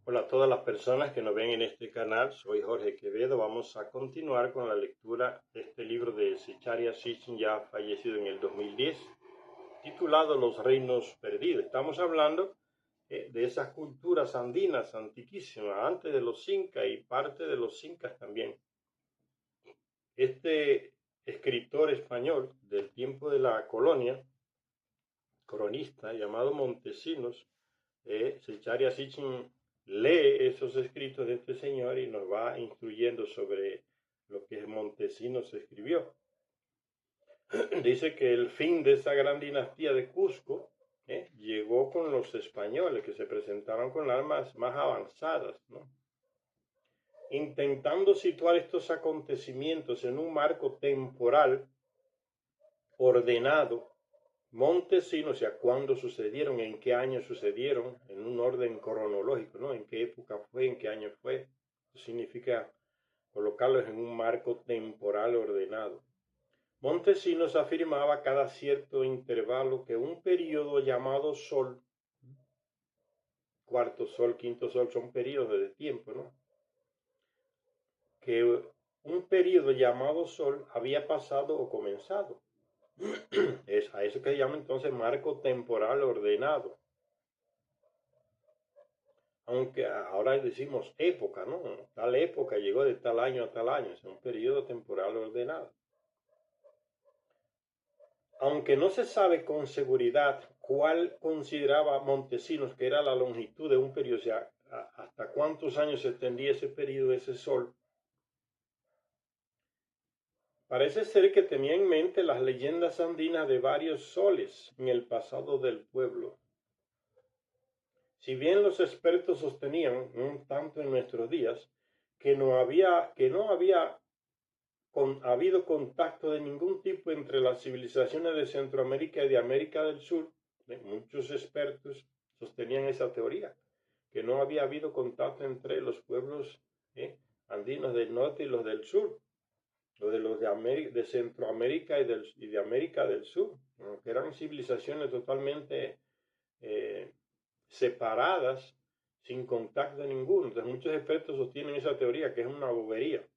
Hola a todas las personas que nos ven en este canal, soy Jorge Quevedo. Vamos a continuar con la lectura de este libro de Zecharia Sitchin, ya fallecido en el 2010, titulado Los Reinos Perdidos. Estamos hablando de esas culturas andinas antiquísimas, antes de los incas y parte de los incas también. Este escritor español del tiempo de la colonia, cronista, llamado Montesinos, Zecharia Sitchin lee esos escritos de este señor y nos va instruyendo sobre lo que Montesinos escribió. Dice que el fin de esa gran dinastía de Cusco llegó con los españoles, que se presentaron con armas más avanzadas, ¿no? Intentando situar estos acontecimientos en un marco temporal ordenado. Montesinos, o sea, cuándo sucedieron, en qué año sucedieron, en un orden cronológico, ¿no? En qué época fue, en qué año fue. Eso significa colocarlos en un marco temporal ordenado. Montesinos afirmaba cada cierto intervalo que un periodo llamado sol, cuarto sol, quinto sol, son periodos de tiempo, ¿no? Que un periodo llamado sol había pasado o comenzado. Es a eso que se llama entonces marco temporal ordenado. Aunque ahora decimos época, ¿no? Tal época llegó de tal año a tal año, es un periodo temporal ordenado. Aunque no se sabe con seguridad cuál consideraba Montesinos que era la longitud de un periodo, o sea, hasta cuántos años se extendía ese periodo, ese sol, parece ser que tenía en mente las leyendas andinas de varios soles en el pasado del pueblo. Si bien los expertos sostenían, un tanto en nuestros días, que no había habido contacto de ningún tipo entre las civilizaciones de Centroamérica y de América del Sur, muchos expertos sostenían esa teoría, que no había habido contacto entre los pueblos andinos del norte y los del sur, o de los de Centroamérica y de América del Sur, que eran civilizaciones totalmente separadas, sin contacto ninguno. Entonces muchos expertos sostienen esa teoría, que es una bobería.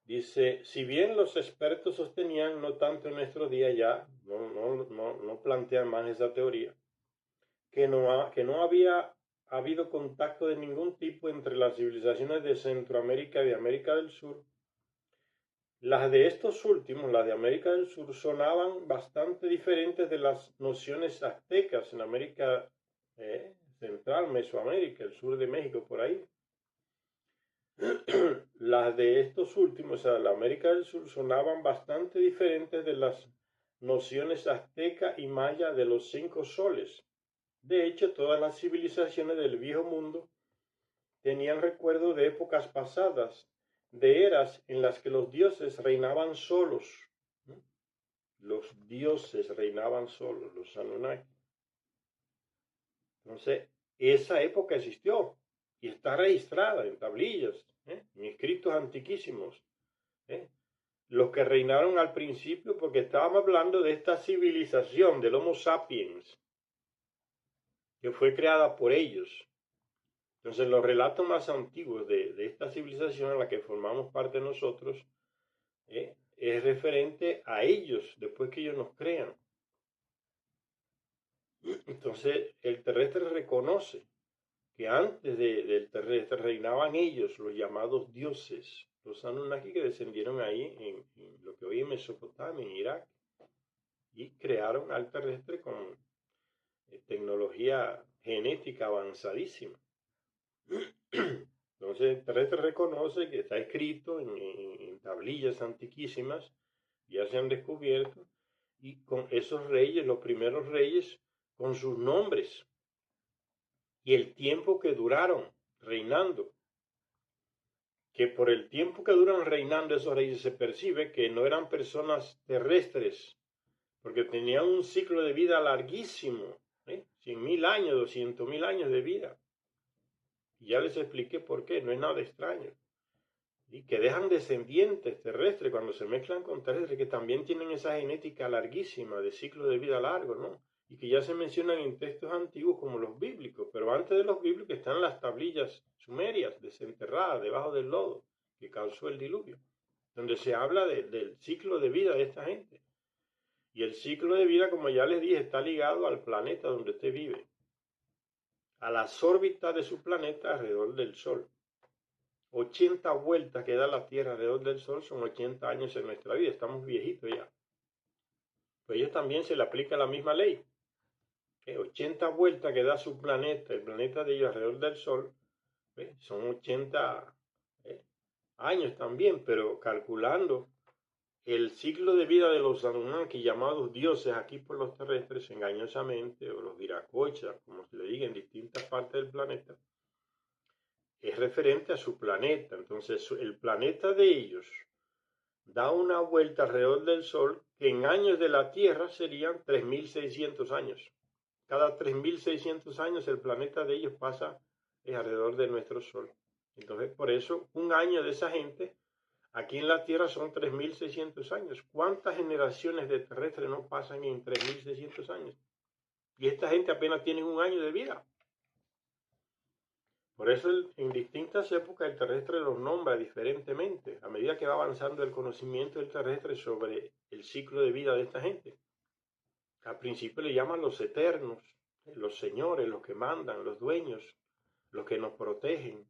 Dice, si bien los expertos sostenían, no tanto en nuestros días ya, no plantean más esa teoría, que no había habido contacto de ningún tipo entre las civilizaciones de Centroamérica y de América del Sur. Las de estos últimos, las de América del Sur, sonaban bastante diferentes de las nociones aztecas en América Central, Mesoamérica, el sur de México, por ahí. Las de estos últimos, o sea, la América del Sur, sonaban bastante diferentes de las nociones azteca y maya de los 5 soles. De hecho, todas las civilizaciones del viejo mundo tenían recuerdo de épocas pasadas, de eras en las que los dioses reinaban solos. Los dioses reinaban solos, los Anunnaki. Entonces, esa época existió y está registrada en tablillas, en escritos antiquísimos. Los que reinaron al principio, porque estábamos hablando de esta civilización del Homo sapiens, que fue creada por ellos. Entonces, los relatos más antiguos de esta civilización en la que formamos parte nosotros, es referente a ellos, después que ellos nos crean. Entonces, el terrestre reconoce que antes del terrestre reinaban ellos, los llamados dioses, los Anunnaki, que descendieron ahí en lo que hoy es Mesopotamia, en Irak, y crearon al terrestre con tecnología genética avanzadísima. Entonces el terrestre reconoce que está escrito en tablillas antiquísimas, ya se han descubierto, y con esos reyes, los primeros reyes, con sus nombres y el tiempo que duraron reinando, que por el tiempo que duran reinando esos reyes se percibe que no eran personas terrestres, porque tenían un ciclo de vida larguísimo, 100.000 años, 200.000 años de vida. Y ya les expliqué por qué, no es nada extraño. Y que dejan descendientes terrestres cuando se mezclan con terrestres, que también tienen esa genética larguísima de ciclo de vida largo, ¿no? Y que ya se mencionan en textos antiguos como los bíblicos, pero pero antes de los bíblicos están las tablillas sumerias desenterradas debajo del lodo que causó el diluvio, donde se habla del ciclo de vida de esta gente. Y el ciclo de vida, como ya les dije, está ligado al planeta donde usted vive, a las órbitas de su planeta alrededor del Sol. 80 vueltas que da la Tierra alrededor del Sol son 80 años en nuestra vida, estamos viejitos ya. Pues a ellos también se le aplica la misma ley. 80 vueltas que da su planeta, el planeta de ellos alrededor del Sol, son 80 años también, pero calculando el ciclo de vida de los Anunnaki, llamados dioses aquí por los terrestres engañosamente, o los Viracocha, como se le diga en distintas partes del planeta, es referente a su planeta. Entonces el planeta de ellos da una vuelta alrededor del Sol que en años de la Tierra serían 3.600 años. Cada 3.600 años el planeta de ellos pasa alrededor de nuestro Sol. Entonces, por eso, un año de esa gente, aquí en la Tierra son 3.600 años. ¿Cuántas generaciones de terrestres no pasan en 3.600 años? Y esta gente apenas tiene un año de vida. Por eso, en distintas épocas, el terrestre los nombra diferentemente, a medida que va avanzando el conocimiento del terrestre sobre el ciclo de vida de esta gente. Al principio le llaman los eternos, los señores, los que mandan, los dueños, los que nos protegen,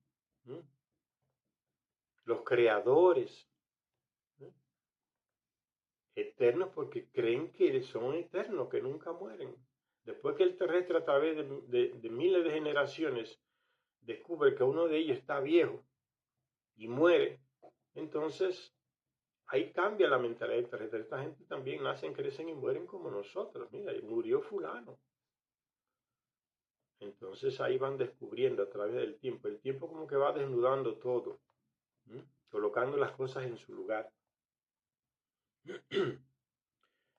los creadores. Eternos porque creen que son eternos, que nunca mueren. Después que el terrestre a través de miles de generaciones descubre que uno de ellos está viejo y muere, entonces ahí cambia la mentalidad del terrestre. Esta gente también nacen, crecen y mueren como nosotros. Mira, murió fulano. Entonces ahí van descubriendo a través del tiempo. El tiempo como que va desnudando todo, colocando las cosas en su lugar.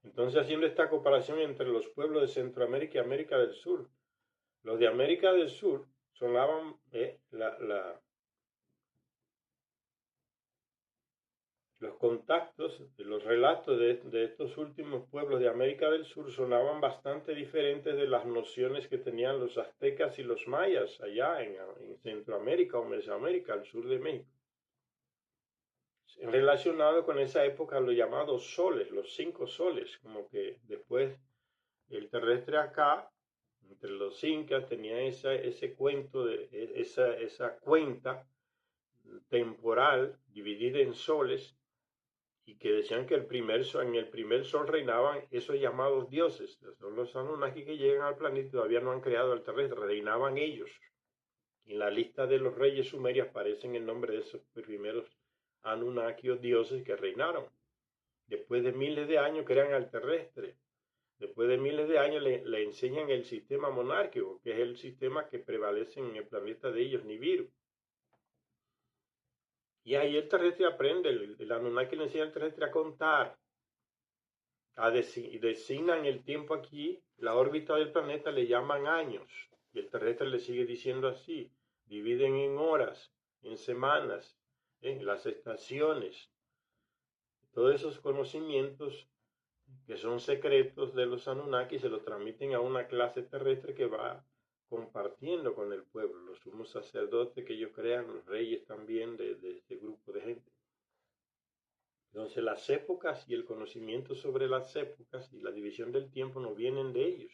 Entonces, haciendo esta comparación entre los pueblos de Centroamérica y América del Sur, los de América del Sur sonaban los contactos, los relatos de estos últimos pueblos de América del Sur sonaban bastante diferentes de las nociones que tenían los aztecas y los mayas allá en Centroamérica o Mesoamérica, al sur de México. Relacionado con esa época los llamados soles, los 5 soles, como que después el terrestre acá, entre los incas, tenía ese cuento, esa cuenta temporal dividida en soles, y que decían que en el primer sol reinaban esos llamados dioses. Son los Anunnaki que llegan al planeta y todavía no han creado el terrestre, reinaban ellos. En la lista de los reyes sumerios aparecen el nombre de esos primeros Anunnaki o dioses que reinaron. Después de miles de años crean al terrestre. Después de miles de años le enseñan el sistema monárquico, que es el sistema que prevalece en el planeta de ellos, Nibiru. Y ahí el terrestre aprende, el Anunnaki le enseña al terrestre a contar, designan el tiempo aquí, la órbita del planeta le llaman años, y el terrestre le sigue diciendo así, dividen en horas, en semanas, en las estaciones. Todos esos conocimientos que son secretos de los Anunnaki se los transmiten a una clase terrestre que va compartiendo con el pueblo, los sumos sacerdotes que ellos crean, los reyes también de este grupo de gente. Entonces las épocas y el conocimiento sobre las épocas y la división del tiempo no vienen de ellos,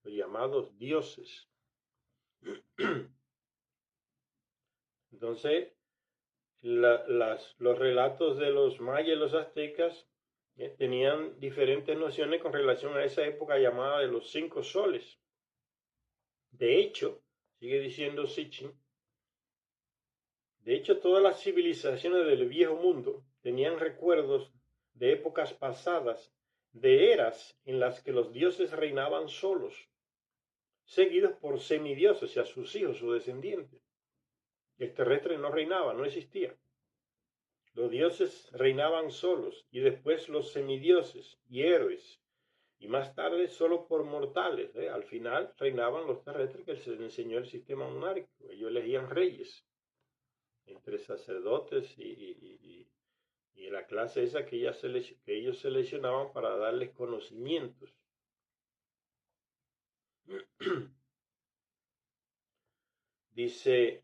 los llamados dioses. Entonces los relatos de los mayas y los aztecas tenían diferentes nociones con relación a esa época llamada de los 5 soles. De hecho, sigue diciendo Sitchin, de hecho todas las civilizaciones del viejo mundo tenían recuerdos de épocas pasadas, de eras en las que los dioses reinaban solos, seguidos por semidioses, o sea, sus hijos o descendientes. El terrestre no reinaba, no existía. Los dioses reinaban solos y después los semidioses y héroes. Y más tarde solo por mortales. Al final reinaban los terrestres que les enseñó el sistema monárquico. Ellos elegían reyes entre sacerdotes y la clase esa que ellos seleccionaban para darles conocimientos. Dice,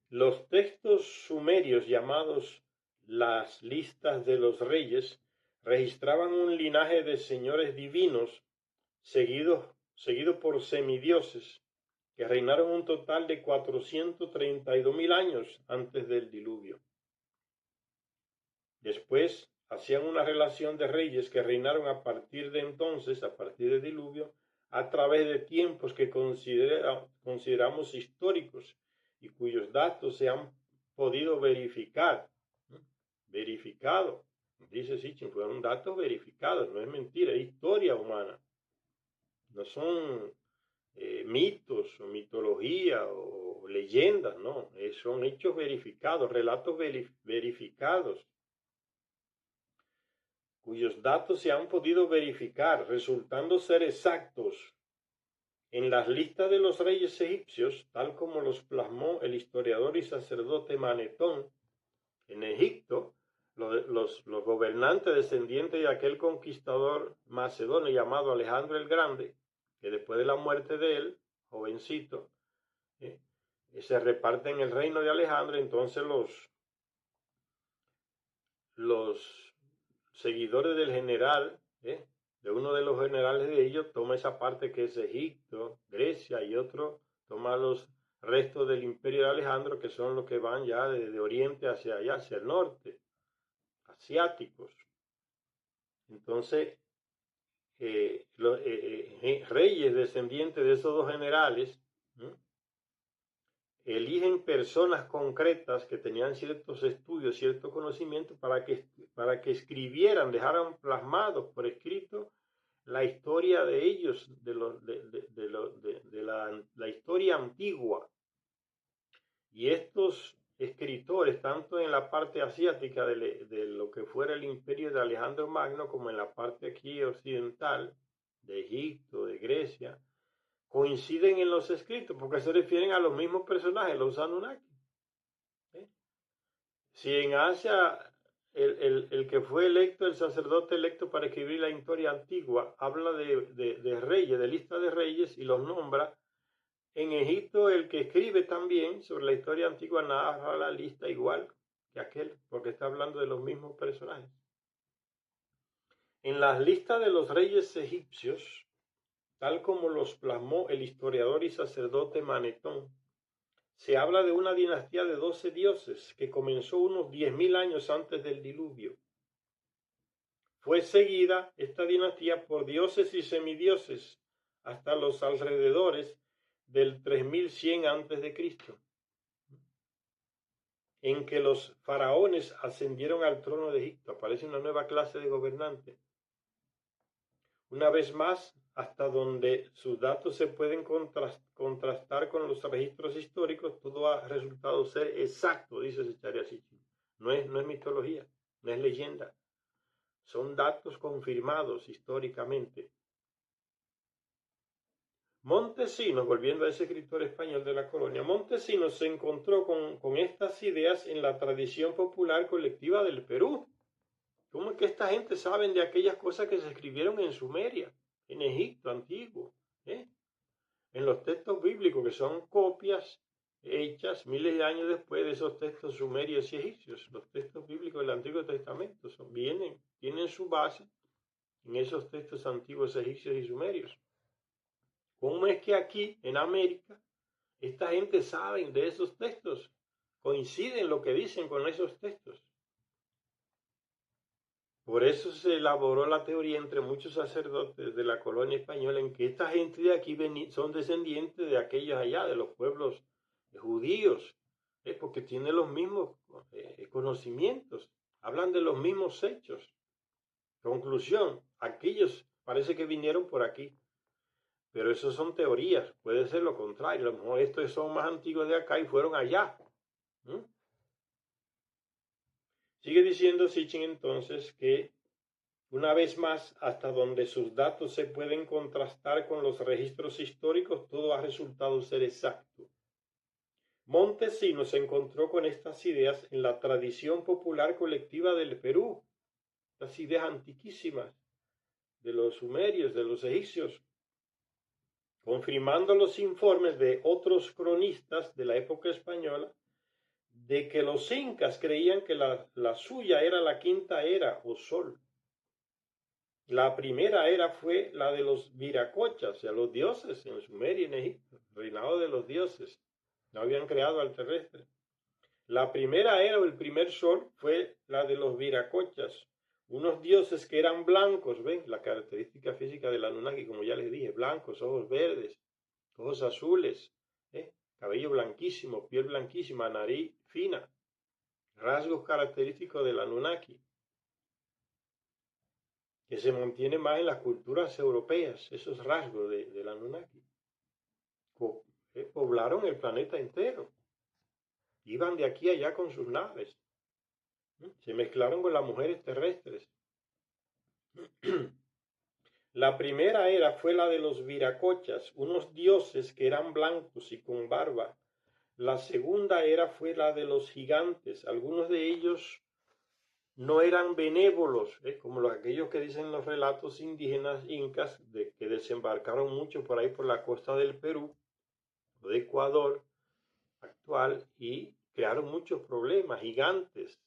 los textos sumerios llamados las listas de los reyes registraban un linaje de señores divinos seguido por semidioses que reinaron un total de 432.000 años antes del diluvio. Después hacían una relación de reyes que reinaron a partir de entonces, a partir del diluvio, a través de tiempos que consideramos históricos y cuyos datos se han podido verificar. Verificado, dice Sitchin, fueron datos verificados, no es mentira, es historia humana. No son mitos o mitología o leyendas, no, son hechos verificados, relatos verificados, cuyos datos se han podido verificar, resultando ser exactos. En las listas de los reyes egipcios, tal como los plasmó el historiador y sacerdote Manetón, en Egipto, los gobernantes descendientes de aquel conquistador macedonio llamado Alejandro el Grande, que después de la muerte de él, jovencito, se reparten el reino de Alejandro. Entonces los seguidores del general, de uno de los generales de ellos, toma esa parte que es Egipto, Grecia, y otro toma los restos del imperio de Alejandro, que son los que van ya desde oriente hacia allá, hacia el norte, asiáticos. Entonces, reyes descendientes de esos dos generales eligen personas concretas que tenían ciertos estudios, cierto conocimiento para que escribieran, dejaran plasmados por escrito la historia de ellos, de la historia antigua. Y estos escritores, tanto en la parte asiática de lo que fuera el imperio de Alejandro Magno, como en la parte aquí occidental, de Egipto, de Grecia, coinciden en los escritos, porque se refieren a los mismos personajes, los Anunnaki. Si en Asia el que fue electo, el sacerdote electo para escribir la historia antigua, habla de reyes, de lista de reyes, y los nombra, en Egipto el que escribe también sobre la historia antigua narra la lista igual que aquel, porque está hablando de los mismos personajes. En las listas de los reyes egipcios, tal como los plasmó el historiador y sacerdote Manetón, se habla de una dinastía de 12 dioses que comenzó unos 10.000 años antes del diluvio. Fue seguida esta dinastía por dioses y semidioses hasta los alrededores del 3100 a.C., en que los faraones ascendieron al trono de Egipto. Aparece una nueva clase de gobernante. Una vez más, hasta donde sus datos se pueden contrastar con los registros históricos, todo ha resultado ser exacto, dice Zecharia Sitchin. No es mitología, no es leyenda. Son datos confirmados históricamente. Montesinos, volviendo a ese escritor español de la colonia, Montesinos se encontró con estas ideas en la tradición popular colectiva del Perú. ¿Cómo es que esta gente sabe de aquellas cosas que se escribieron en Sumeria, en Egipto antiguo, en los textos bíblicos, que son copias hechas miles de años después de esos textos sumerios y egipcios? Los textos bíblicos del Antiguo Testamento tienen su base en esos textos antiguos egipcios y sumerios. ¿Cómo es que aquí, en América, esta gente sabe de esos textos? Coinciden lo que dicen con esos textos. Por eso se elaboró la teoría entre muchos sacerdotes de la colonia española en que esta gente de aquí son descendientes de aquellos allá, de los pueblos judíos, porque tienen los mismos conocimientos, hablan de los mismos hechos. Conclusión, aquellos parece que vinieron por aquí, pero eso son teorías, puede ser lo contrario, a lo mejor estos son más antiguos de acá y fueron allá. Sigue diciendo Sitchin entonces que una vez más, hasta donde sus datos se pueden contrastar con los registros históricos, todo ha resultado ser exacto. Montesinos se encontró con estas ideas en la tradición popular colectiva del Perú, las ideas antiquísimas de los sumerios, de los egipcios. confirmando los informes de otros cronistas de la época española de que los incas creían que la suya era la quinta era o sol. La primera era fue la de los viracochas, o sea, los dioses en Sumeria y en Egipto, reinado de los dioses. No habían creado al terrestre. La primera era o el primer sol fue la de los viracochas, unos dioses que eran blancos, ven, la característica física del Anunnaki, como ya les dije, blancos, ojos verdes, ojos azules, cabello blanquísimo, piel blanquísima, nariz fina, rasgos característicos del Anunnaki, que se mantiene más en las culturas europeas, esos rasgos del Anunnaki. Poblaron el planeta entero, iban de aquí a allá con sus naves, se mezclaron con las mujeres terrestres. La primera era fue la de los viracochas, unos dioses que eran blancos y con barba. La segunda era fue la de los gigantes, algunos de ellos no eran benévolos, como aquellos que dicen los relatos indígenas incas, que desembarcaron mucho por ahí por la costa del Perú, o de Ecuador actual, y crearon muchos problemas, gigantes.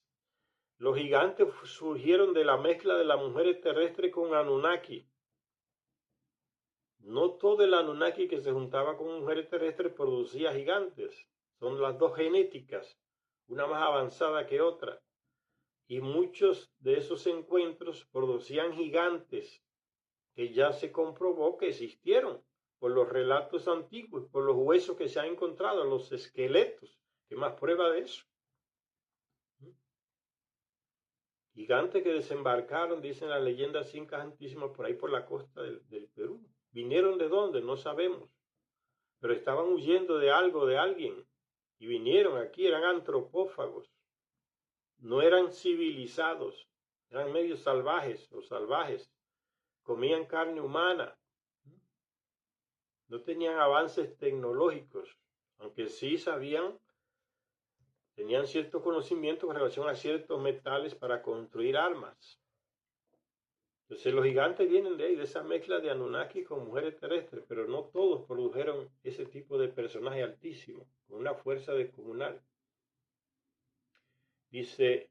Los gigantes surgieron de la mezcla de la mujer terrestre con Anunnaki. No todo el Anunnaki que se juntaba con mujeres terrestres producía gigantes. Son las dos genéticas, una más avanzada que otra. Y muchos de esos encuentros producían gigantes que ya se comprobó que existieron por los relatos antiguos, por los huesos que se han encontrado, los esqueletos. ¿Qué más prueba de eso? Gigantes que desembarcaron, dicen las leyendas incas antísimas, por ahí por la costa del Perú. ¿Vinieron de dónde? No sabemos. Pero estaban huyendo de algo, de alguien. Y vinieron aquí, eran antropófagos. No eran civilizados, eran medio salvajes o salvajes. Comían carne humana. No tenían avances tecnológicos, aunque sí sabían, tenían cierto conocimiento con relación a ciertos metales para construir armas. Entonces los gigantes vienen de ahí, de esa mezcla de Anunnaki con mujeres terrestres, pero no todos produjeron ese tipo de personaje altísimo, con una fuerza descomunal. Dice,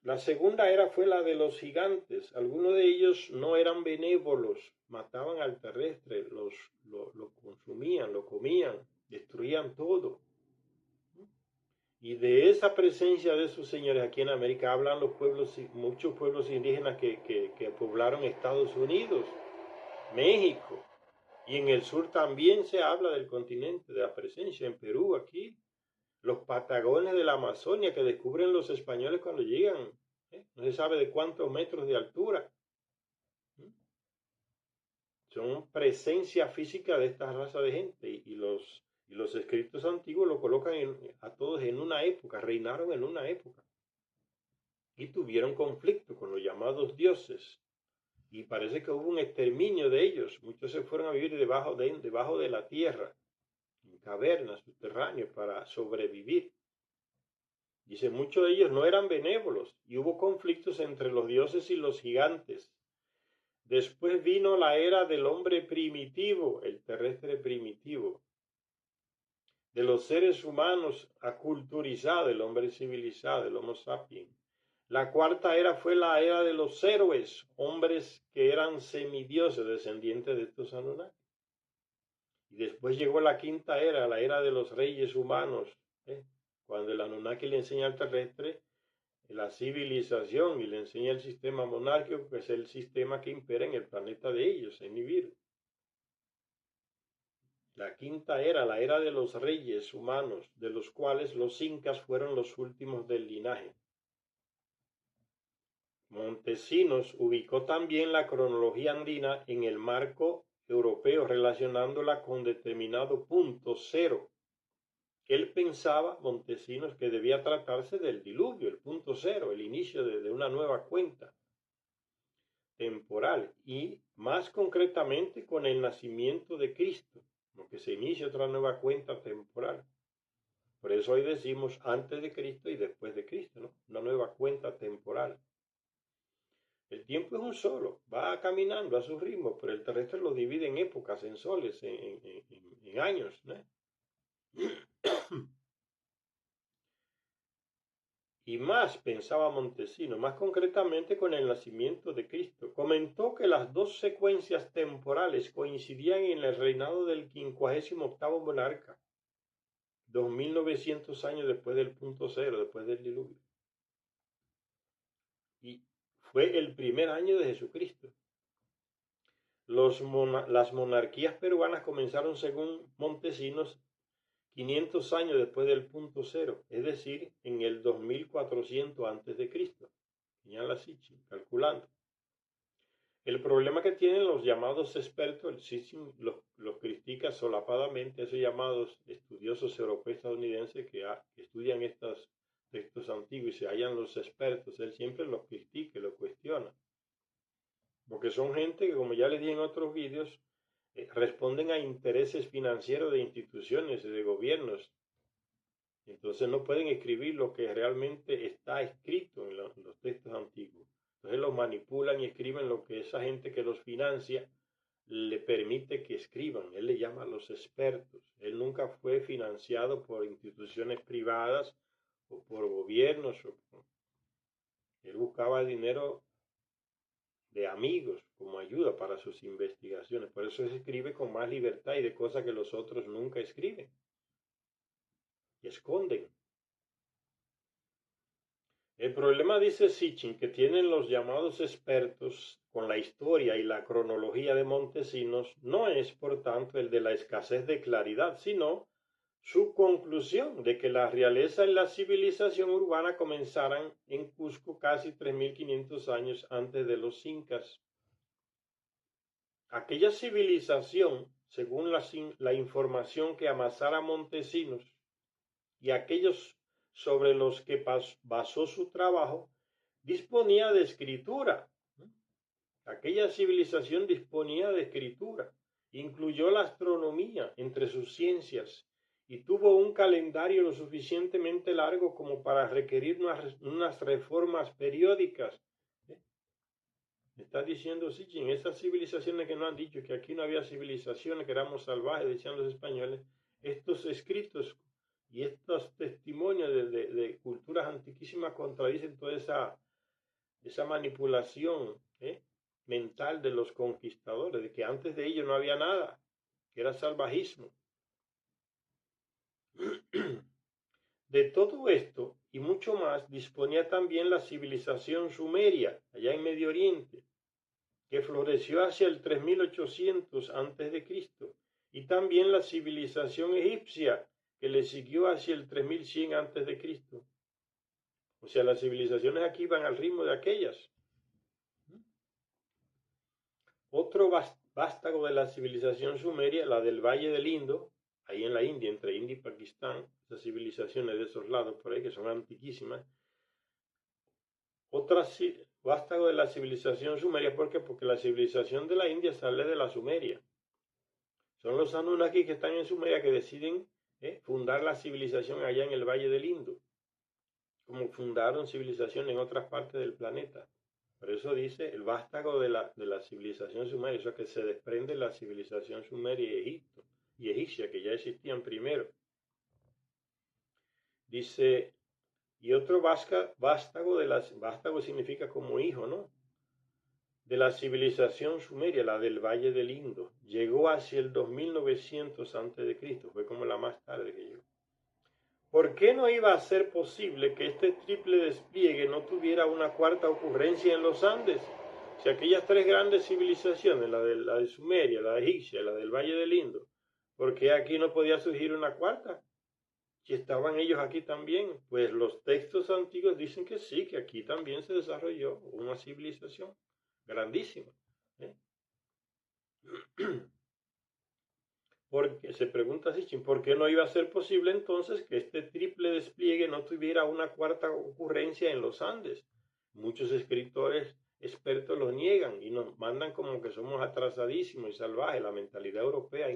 la segunda era fue la de los gigantes. Algunos de ellos no eran benévolos, mataban al terrestre, lo consumían, lo comían, destruían todo. Y de esa presencia de esos señores aquí en América hablan los pueblos, muchos pueblos indígenas que poblaron Estados Unidos, México, y en el sur también se habla del continente, de la presencia en Perú, aquí, los patagones de la Amazonia que descubren los españoles cuando llegan, no se sabe de cuántos metros de altura. Son presencia física de esta raza de gente y los escritos antiguos lo colocan a todos en una época, reinaron en una época y tuvieron conflicto con los llamados dioses y parece que hubo un exterminio de ellos. Muchos se fueron a vivir debajo de la tierra, en cavernas subterráneas para sobrevivir. Dice, muchos de ellos no eran benévolos y hubo conflictos entre los dioses y los gigantes. Después vino la era del hombre primitivo, el terrestre primitivo, de los seres humanos aculturizados, el hombre civilizado, el Homo sapiens. La cuarta era fue la era de los héroes, hombres que eran semidioses, descendientes de estos Anunnaki. Y después llegó la quinta era, la era de los reyes humanos, cuando el Anunnaki le enseña al terrestre la civilización y le enseña el sistema monárquico, que es el sistema que impera en el planeta de ellos, en Nibiru. La quinta era, la era de los reyes humanos, de los cuales los incas fueron los últimos del linaje. Montesinos ubicó también la cronología andina en el marco europeo, relacionándola con determinado punto cero. Él pensaba, Montesinos, que debía tratarse del diluvio, el punto cero, el inicio de una nueva cuenta temporal y más concretamente con el nacimiento de Cristo, porque se inicia otra nueva cuenta temporal. Por eso hoy decimos antes de Cristo y después de Cristo, ¿no? Una nueva cuenta temporal. El tiempo es un solo, va caminando a su ritmo, pero el terrestre lo divide en épocas, en soles, en años, ¿no? Y más, pensaba Montesino, más concretamente con el nacimiento de Cristo. Comentó que las dos secuencias temporales coincidían en el reinado del 58º monarca, 2900 años después del punto cero, después del diluvio. Y fue el primer año de Jesucristo. Las monarquías peruanas comenzaron, según Montesinos, 500 años después del punto cero, es decir, en el 2400 antes de Cristo. Señala Sitchin, calculando. El problema que tienen los llamados expertos, el Sitchin los critica solapadamente, esos llamados estudiosos europeos estadounidenses que estudian estos textos antiguos y se hallan los expertos, él siempre los critica y los cuestiona. Porque son gente que, como ya les dije en otros vídeos, responden a intereses financieros de instituciones y de gobiernos. Entonces no pueden escribir lo que realmente está escrito en los textos antiguos. Entonces los manipulan y escriben lo que esa gente que los financia le permite que escriban. Él le llama a los expertos. Él nunca fue financiado por instituciones privadas o por gobiernos. Él buscaba dinero de amigos como ayuda para sus investigaciones. Por eso se escribe con más libertad y de cosas que los otros nunca escriben y esconden. El problema, dice Sitchin, que tienen los llamados expertos con la historia y la cronología de Montesinos no es, por tanto, el de la escasez de claridad, sino su conclusión de que la realeza y la civilización urbana comenzaran en Cusco casi 3500 años antes de los incas. Aquella civilización, según la información que amasara Montesinos y aquellos sobre los que basó su trabajo, disponía de escritura. Aquella civilización disponía de escritura, incluyó la astronomía entre sus ciencias y tuvo un calendario lo suficientemente largo como para requerir unas reformas periódicas. Me está diciendo Sitchin, esas civilizaciones que no han dicho que aquí no había civilizaciones, que éramos salvajes, decían los españoles, estos escritos y estos testimonios de culturas antiquísimas contradicen toda esa manipulación mental de los conquistadores, de que antes de ellos no había nada, que era salvajismo. De todo esto y mucho más disponía también la civilización sumeria, allá en Medio Oriente, que floreció hacia el 3800 a.C., y también la civilización egipcia, que le siguió hacia el 3100 a.C. O sea, las civilizaciones aquí van al ritmo de aquellas. Otro vástago de la civilización sumeria, la del Valle del Indo, ahí en la India, entre India y Pakistán, esas civilizaciones de esos lados por ahí que son antiquísimas. Otra vástago de la civilización sumeria, ¿por qué? Porque la civilización de la India sale de la Sumeria. Son los Anunnaki que están en Sumeria que deciden fundar la civilización allá en el Valle del Indo, como fundaron civilización en otras partes del planeta. Por eso dice el vástago de la civilización sumeria, eso es que se desprende la civilización sumeria y egipcia, que ya existían primero. Dice, y otro vástago significa como hijo, ¿no? De la civilización sumeria, la del Valle del Indo, llegó hacia el 2900 a.C., fue como la más tarde que llegó. ¿Por qué no iba a ser posible que este triple despliegue no tuviera una cuarta ocurrencia en los Andes? Si aquellas tres grandes civilizaciones, la de Sumeria, la de egipcia, la del Valle del Indo, ¿por qué aquí no podía surgir una cuarta? Si estaban ellos aquí también, pues los textos antiguos dicen que sí, que aquí también se desarrolló una civilización grandísima. Porque se pregunta Sitchin, ¿por qué no iba a ser posible entonces que este triple despliegue no tuviera una cuarta ocurrencia en los Andes? Muchos escritores expertos lo niegan y nos mandan como que somos atrasadísimos y salvajes, la mentalidad europea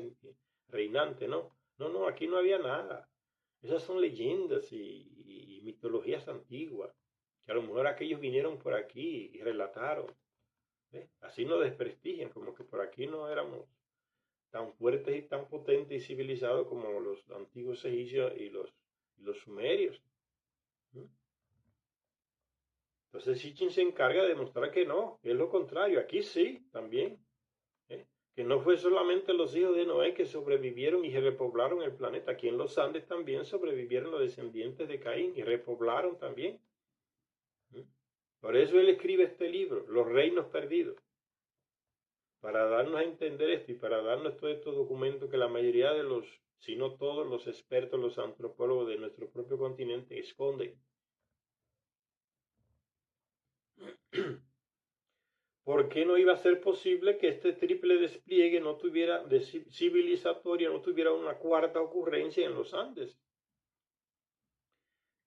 reinante, ¿no? No, aquí no había nada. Esas son leyendas y mitologías antiguas, que a lo mejor aquellos vinieron por aquí y relataron. ¿Ves? Así nos desprestigian, como que por aquí no éramos tan fuertes y tan potentes y civilizados como los antiguos egipcios y los sumerios. ¿Mm? Entonces Sitchin se encarga de demostrar que no, que es lo contrario. Aquí sí, también. ¿Eh? Que no fue solamente los hijos de Noé que sobrevivieron y repoblaron el planeta. Aquí en los Andes también sobrevivieron los descendientes de Caín y repoblaron también. ¿Mm? Por eso él escribe este libro, Los Reinos Perdidos, para darnos a entender esto y para darnos todos estos documentos que la mayoría de los, si no todos los expertos, los antropólogos de nuestro propio continente esconden. ¿Por qué no iba a ser posible que este triple despliegue no tuviera, de civilizatoria, no tuviera una cuarta ocurrencia en los Andes?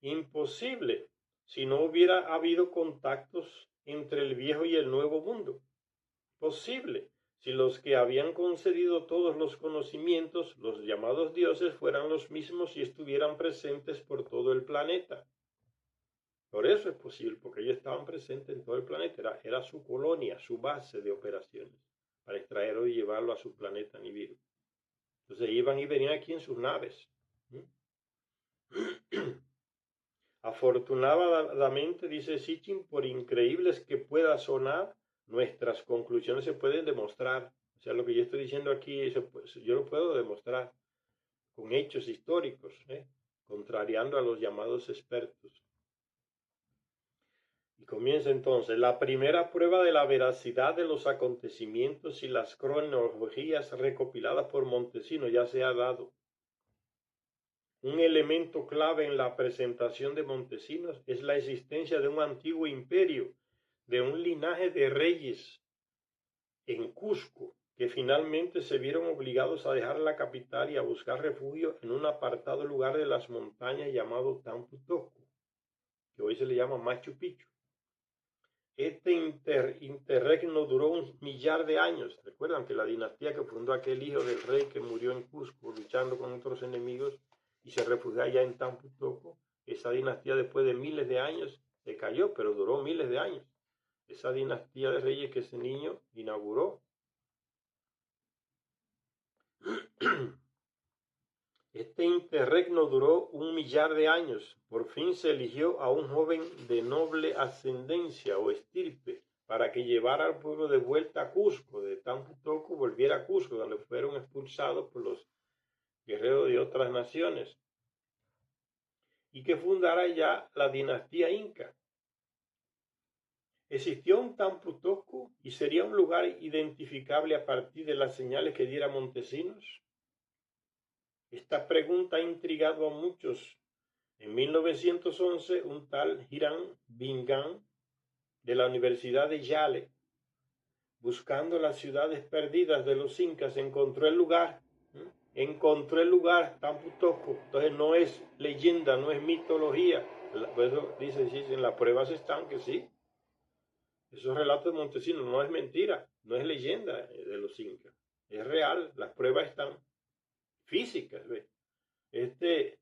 Imposible si no hubiera habido contactos entre el viejo y el nuevo mundo. Posible si los que habían concedido todos los conocimientos, los llamados dioses, fueran los mismos y estuvieran presentes por todo el planeta. Por eso es posible, porque ellos estaban presentes en todo el planeta, era su colonia, su base de operaciones, para extraerlo y llevarlo a su planeta Nibiru. Entonces iban y venían aquí en sus naves. Afortunadamente, dice Sitchin, por increíbles que pueda sonar, nuestras conclusiones se pueden demostrar. O sea, lo que yo estoy diciendo aquí, yo lo puedo demostrar con hechos históricos, contrariando a los llamados expertos. Y comienza entonces, la primera prueba de la veracidad de los acontecimientos y las cronologías recopiladas por Montesinos ya se ha dado. Un elemento clave en la presentación de Montesinos es la existencia de un antiguo imperio, de un linaje de reyes en Cusco, que finalmente se vieron obligados a dejar la capital y a buscar refugio en un apartado lugar de las montañas llamado Tampu Tocco, que hoy se le llama Machu Picchu. Este interregno duró 1.000.000 de años. Recuerdan que la dinastía que fundó aquel hijo del rey que murió en Cusco luchando con otros enemigos y se refugió allá en Tampu Tocco, esa dinastía después de miles de años se cayó, pero duró miles de años. Esa dinastía de reyes que ese niño inauguró. Este interregno duró 1.000.000 de años. Por fin se eligió a un joven de noble ascendencia o estirpe para que llevara al pueblo de vuelta a Cusco, de Tampu Tocco volviera a Cusco, donde fueron expulsados por los guerreros de otras naciones, y que fundara ya la dinastía inca. Existió un Tampu Tocco y sería un lugar identificable a partir de las señales que diera Montesinos. Esta pregunta ha intrigado a muchos. En 1911, un tal Hiram Bingham de la Universidad de Yale, buscando las ciudades perdidas de los incas, encontró el lugar. Tampu Tocco. Entonces no es leyenda, no es mitología. Por eso dice, en las pruebas están que sí. Esos relatos de Montesinos no es mentira, no es leyenda de los incas. Es real, las pruebas están físicas. ¿Ves? Este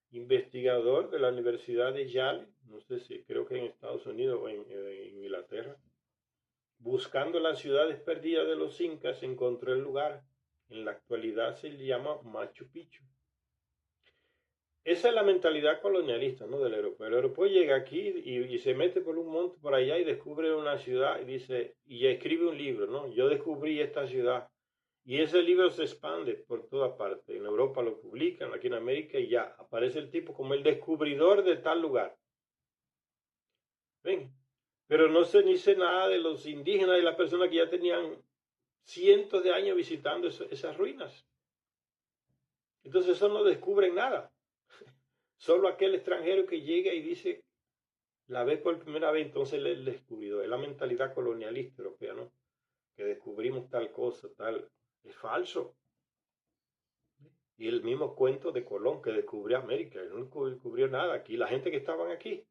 investigador de la Universidad de Yale, no sé si creo que en Estados Unidos o en Inglaterra, buscando las ciudades perdidas de los incas, encontró el lugar. En la actualidad se le llama Machu Picchu. Esa es la mentalidad colonialista, ¿no? Del europeo. El europeo llega aquí y se mete por un monte por allá y descubre una ciudad y dice, y escribe un libro, ¿no? Yo descubrí esta ciudad. Y ese libro se expande por toda parte. En Europa lo publican, aquí en América, y ya aparece el tipo como el descubridor de tal lugar. ¿Ven? Pero no se dice nada de los indígenas y las personas que ya tenían cientos de años visitando esas ruinas. Entonces eso no descubren nada. Solo aquel extranjero que llega y dice, la ve por primera vez, entonces él es el descubridor. Es la mentalidad colonialista europea, ¿no? Que descubrimos tal cosa, tal. Es falso. Y el mismo cuento de Colón que descubrió América. Él no descubrió nada aquí. La gente que estaban aquí.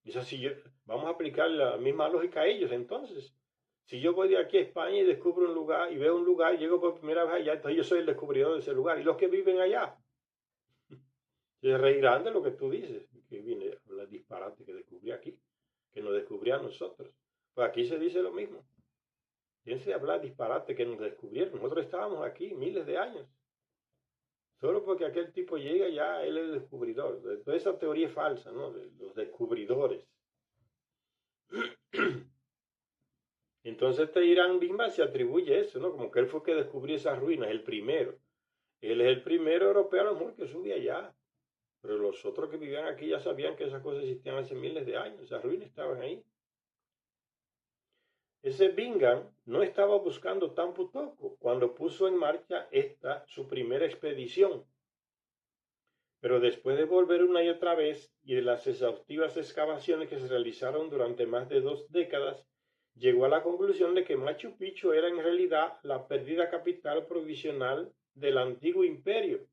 Dice, vamos a aplicar la misma lógica a ellos entonces. Si yo voy de aquí a España y descubro un lugar y veo un lugar y llego por primera vez allá, entonces yo soy el descubridor de ese lugar. Y los que viven allá se reirán de lo que tú dices, que viene la disparate que descubrí aquí, que nos descubrí a nosotros. Pues aquí se dice lo mismo. Piense hablar disparate que nos descubrieron. Nosotros estábamos aquí miles de años. Solo porque aquel tipo llega, ya él es el descubridor. Toda esa teoría es falsa, ¿no? De los descubridores. Entonces este Irán Bimba se atribuye eso, ¿no? Como que él fue el que descubrió esas ruinas, el primero. Él es el primero europeo a lo mejor que sube allá. Pero los otros que vivían aquí ya sabían que esas cosas existían hace miles de años. Esas ruinas estaban ahí. Ese Bingham no estaba buscando Tampu Tocco cuando puso en marcha esta, su primera expedición. Pero después de volver una y otra vez y de las exhaustivas excavaciones que se realizaron durante más de 2 décadas, llegó a la conclusión de que Machu Picchu era en realidad la perdida capital provisional del antiguo imperio.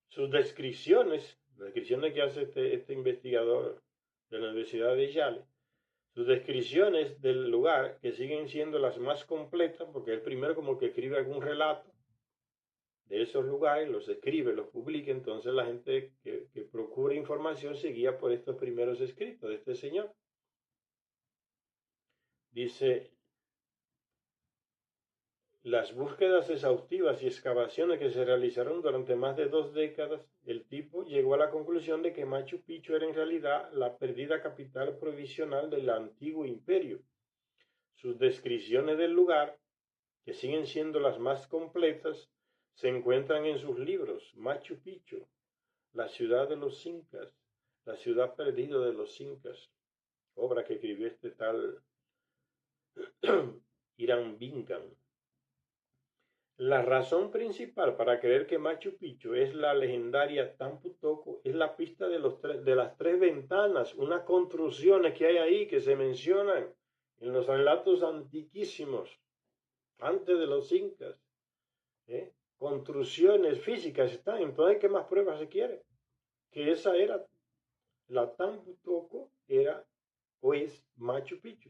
Sus descripciones, las descripciones que hace este investigador de la Universidad de Yale, sus descripciones del lugar, que siguen siendo las más completas, porque él primero como que escribe algún relato de esos lugares, los escribe, los publica, entonces la gente que procura información se guía por estos primeros escritos de este señor. Dice, las búsquedas exhaustivas y excavaciones que se realizaron durante más de 2 décadas, el tipo llegó a la conclusión de que Machu Picchu era en realidad la perdida capital provisional del antiguo imperio. Sus descripciones del lugar, que siguen siendo las más completas, se encuentran en sus libros Machu Picchu, la ciudad de los incas, la ciudad perdida de los incas, obra que escribió este tal Irán Bingham. La razón principal para creer que Machu Picchu es la legendaria Tampu Tocco es la pista de las 3 ventanas, unas construcciones que hay ahí que se mencionan en los relatos antiquísimos, antes de los incas. Construcciones físicas están, entonces ¿qué más pruebas se quiere? Que esa era, la Tampu Tocco era o es Machu Picchu.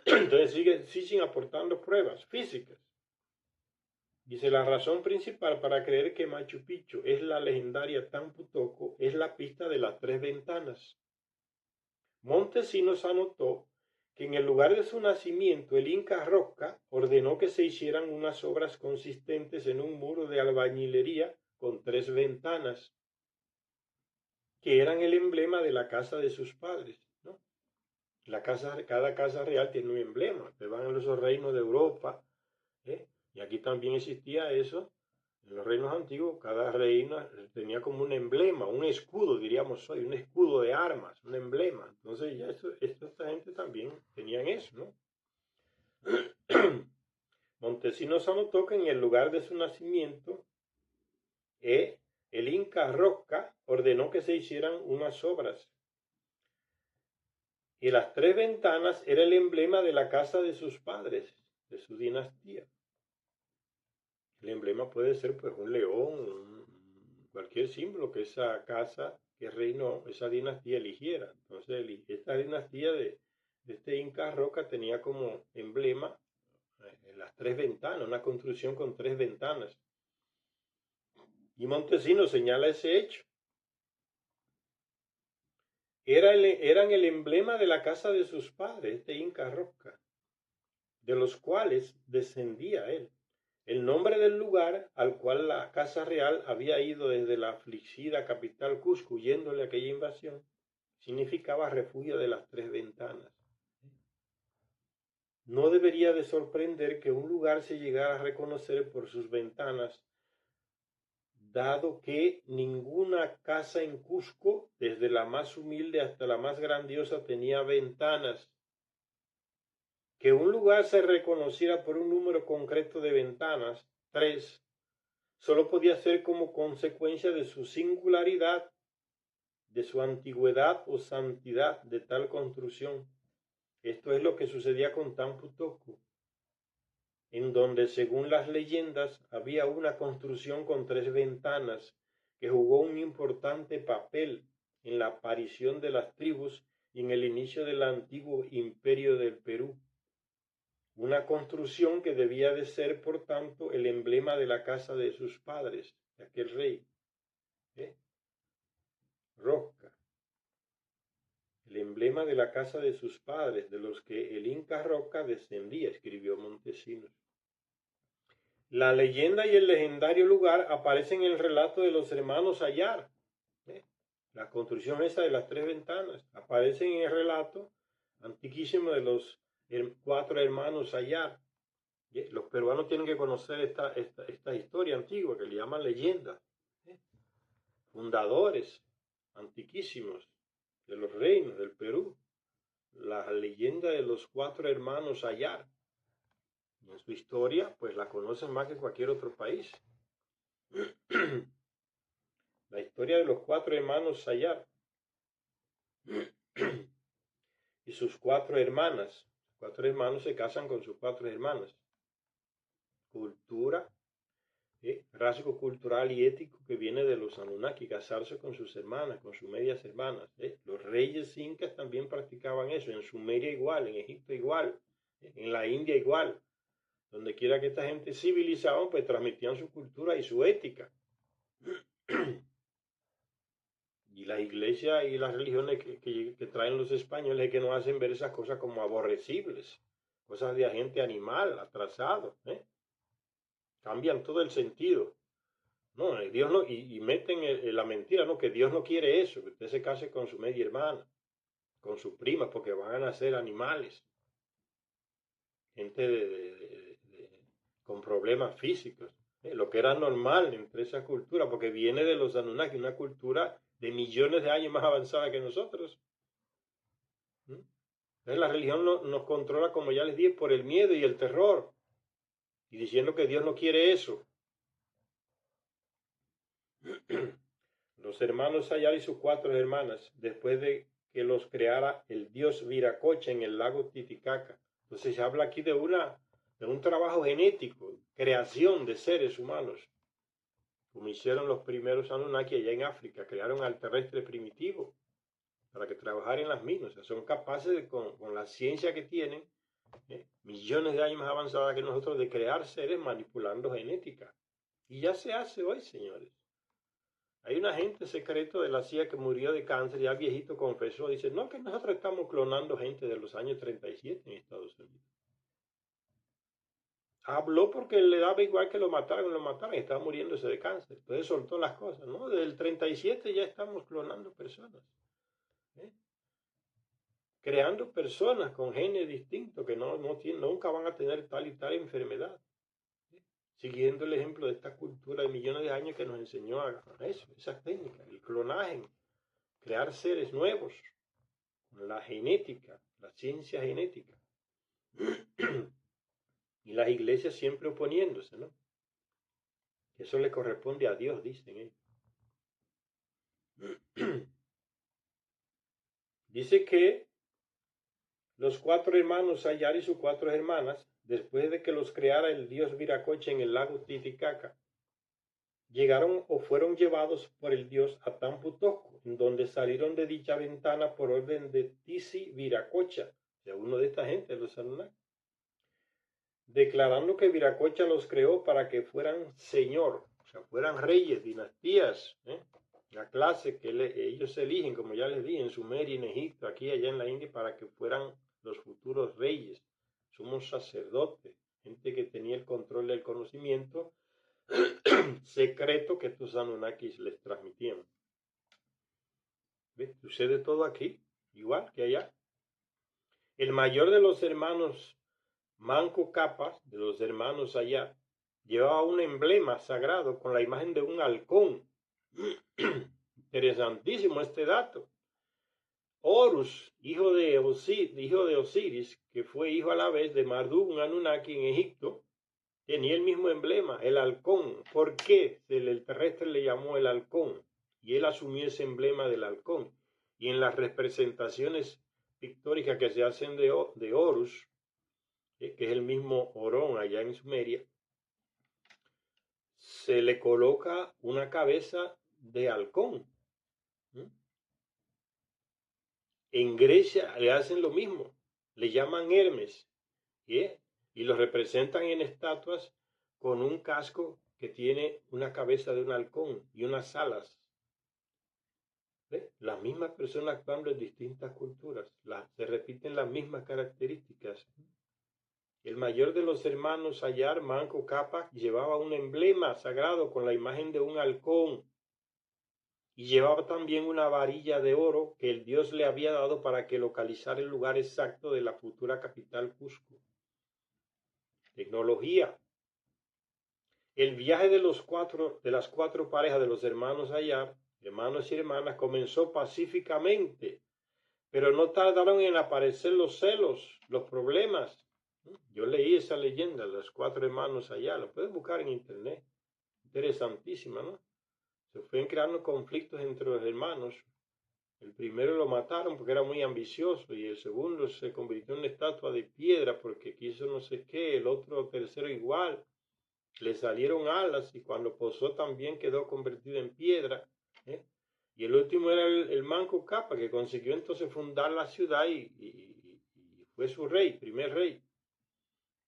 Entonces siguen aportando pruebas físicas. Dice, la razón principal para creer que Machu Picchu es la legendaria Tampu Tocco es la pista de las 3 ventanas. Montesinos anotó que en el lugar de su nacimiento el Inca Roca ordenó que se hicieran unas obras consistentes en un muro de albañilería con 3 ventanas, que eran el emblema de la casa de sus padres, ¿no? Cada casa real tiene un emblema. Te van a los reinos de Europa, y aquí también existía eso. En los reinos antiguos, cada reina tenía como un emblema, un escudo, diríamos hoy, un escudo de armas, un emblema. Entonces ya esta gente también tenían eso, ¿no? Montesinos anotó que en el lugar de su nacimiento, el Inca Roca ordenó que se hicieran unas obras. Y las 3 ventanas era el emblema de la casa de sus padres, de su dinastía. El emblema puede ser pues un león, cualquier símbolo que esa casa que reinó, esa dinastía eligiera. Entonces esta dinastía de este Inca Roca tenía como emblema las 3 ventanas, una construcción con 3 ventanas. Y Montesinos señala ese hecho. Eran el emblema de la casa de sus padres, este Inca Roca, de los cuales descendía él. El nombre del lugar al cual la Casa Real había ido desde la afligida capital Cusco huyéndole a aquella invasión, significaba refugio de las 3 ventanas. No debería de sorprender que un lugar se llegara a reconocer por sus ventanas, dado que ninguna casa en Cusco, desde la más humilde hasta la más grandiosa, tenía ventanas. Que un lugar se reconociera por un número concreto de ventanas, 3, solo podía ser como consecuencia de su singularidad, de su antigüedad o santidad de tal construcción. Esto es lo que sucedía con Tampu Tocco, en donde según las leyendas había una construcción con 3 ventanas que jugó un importante papel en la aparición de las tribus y en el inicio del antiguo imperio del Perú. Una construcción que debía de ser, por tanto, el emblema de la casa de sus padres, de aquel rey. Roca. el emblema de la casa de sus padres, de los que el Inca Roca descendía, escribió Montesinos. La leyenda y el legendario lugar aparecen en el relato de los hermanos Ayar. La construcción esa de las 3 ventanas aparecen en el relato antiquísimo de los 4 hermanos Ayar. Los peruanos tienen que conocer esta historia antigua que le llaman leyenda. Fundadores antiquísimos de los reinos del Perú. La leyenda de los 4 hermanos Ayar. En su historia, pues la conocen más que cualquier otro país. La historia de los 4 hermanos Sayar y sus 4 hermanas. 4 hermanos se casan con sus 4 hermanas. Cultura, rasgo cultural y ético que viene de los Anunnaki, casarse con sus hermanas, con sus medias hermanas. Los reyes incas también practicaban eso, en Sumeria igual, en Egipto igual, en la India igual. Donde quiera que esta gente civilizaban, pues transmitían su cultura y su ética. Y las iglesias y las religiones que traen los españoles es que nos hacen ver esas cosas como aborrecibles, cosas de agente animal, atrasado. Cambian todo el sentido. No, Dios no, y meten la mentira, no, que Dios no quiere eso, que usted se case con su media hermana, con su prima, porque van a nacer animales. Gente con problemas físicos. Lo que era normal entre esa cultura, porque viene de los Anunnaki, una cultura de millones de años más avanzada que nosotros. Entonces la religión nos controla, como ya les dije, por el miedo y el terror, y diciendo que Dios no quiere eso. Los hermanos Sayar y sus 4 hermanas, después de que los creara el dios Viracocha en el lago Titicaca. Entonces se habla aquí de un trabajo genético, creación de seres humanos, como hicieron los primeros Anunnaki allá en África, crearon al terrestre primitivo para que trabajara en las minas. O sea, son capaces, con la ciencia que tienen, millones de años más avanzada que nosotros, de crear seres manipulando genética. Y ya se hace hoy, señores. Hay un agente secreto de la CIA que murió de cáncer, ya viejito confesó, dice, no, que nosotros estamos clonando gente de los años 37 en Estados Unidos. Habló porque le daba igual que lo mataran, estaba muriéndose de cáncer. Entonces soltó las cosas, ¿no? Desde el 37 ya estamos clonando personas. Creando personas con genes distintos que nunca van a tener tal y tal enfermedad. Siguiendo el ejemplo de esta cultura de millones de años que nos enseñó a eso, esas técnicas, el clonaje, crear seres nuevos, la genética, la ciencia genética. Y las iglesias siempre oponiéndose, ¿no? Eso le corresponde a Dios, dicen ellos. Dice que los 4 hermanos Sayar y sus 4 hermanas, después de que los creara el dios Viracocha en el lago Titicaca, llegaron o fueron llevados por el dios a Tamputoco, en donde salieron de dicha ventana por orden de Tisi Viracocha, de uno de esta gente, de los Anunnaki, declarando que Viracocha los creó para que fueran señor, o sea, fueran reyes, dinastías, la clase que ellos eligen, como ya les dije, en Sumeria, en Egipto, aquí, allá en la India, para que fueran los futuros reyes, somos sacerdotes, gente que tenía el control del conocimiento secreto que estos Anunnakis les transmitían. ¿Ves? Sucede todo aquí, igual que allá. El mayor de los hermanos Manco Cápac, de los hermanos allá, llevaba un emblema sagrado con la imagen de un halcón. Interesantísimo este dato. Horus, hijo de Osiris, que fue hijo a la vez de Marduk, un Anunnaki en Egipto, tenía el mismo emblema, el halcón. ¿Por qué? El terrestre le llamó el halcón y él asumió ese emblema del halcón. Y en las representaciones pictóricas que se hacen de Horus, que es el mismo Orón allá en Sumeria, se le coloca una cabeza de halcón. En Grecia le hacen lo mismo, le llaman Hermes, y lo representan en estatuas con un casco que tiene una cabeza de un halcón y unas alas. ¿Ve? Las mismas personas actuando en distintas culturas, se repiten las mismas características. El mayor de los hermanos Ayar, Manco Cápac, llevaba un emblema sagrado con la imagen de un halcón y llevaba también una varilla de oro que el dios le había dado para que localizara el lugar exacto de la futura capital Cusco. Tecnología. El viaje de las cuatro parejas de los hermanos Ayar, hermanos y hermanas, comenzó pacíficamente, pero no tardaron en aparecer los celos, los problemas. Yo leí esa leyenda, los cuatro hermanos Ayar, lo puedes buscar en internet, interesantísima, ¿no? Se fueron creando conflictos entre los hermanos. El primero lo mataron porque era muy ambicioso y el segundo se convirtió en una estatua de piedra porque quiso no sé qué, el otro tercero igual. Le salieron alas y cuando posó también quedó convertido en piedra. ¿Eh? Y el último era el Manco Cápac, que consiguió entonces fundar la ciudad y fue su rey, primer rey.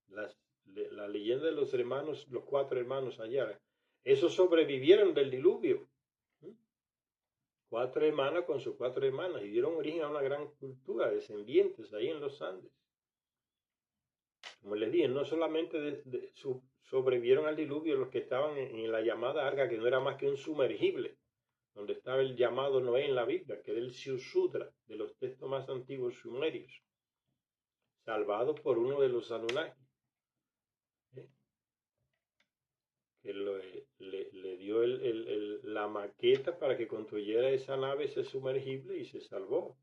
La leyenda de los hermanos, los cuatro hermanos allá. Esos sobrevivieron del diluvio. Cuatro hermanas con sus cuatro hermanas y dieron origen a una gran cultura, descendientes ahí en los Andes. Como les dije, no solamente sobrevivieron al diluvio los que estaban en la llamada arca, que no era más que un sumergible, donde estaba el llamado Noé en la Biblia, que era el Siusudra, de los textos más antiguos sumerios, salvado por uno de los Anunnaki, que le dio la maqueta para que construyera esa nave, ese sumergible, y se salvó.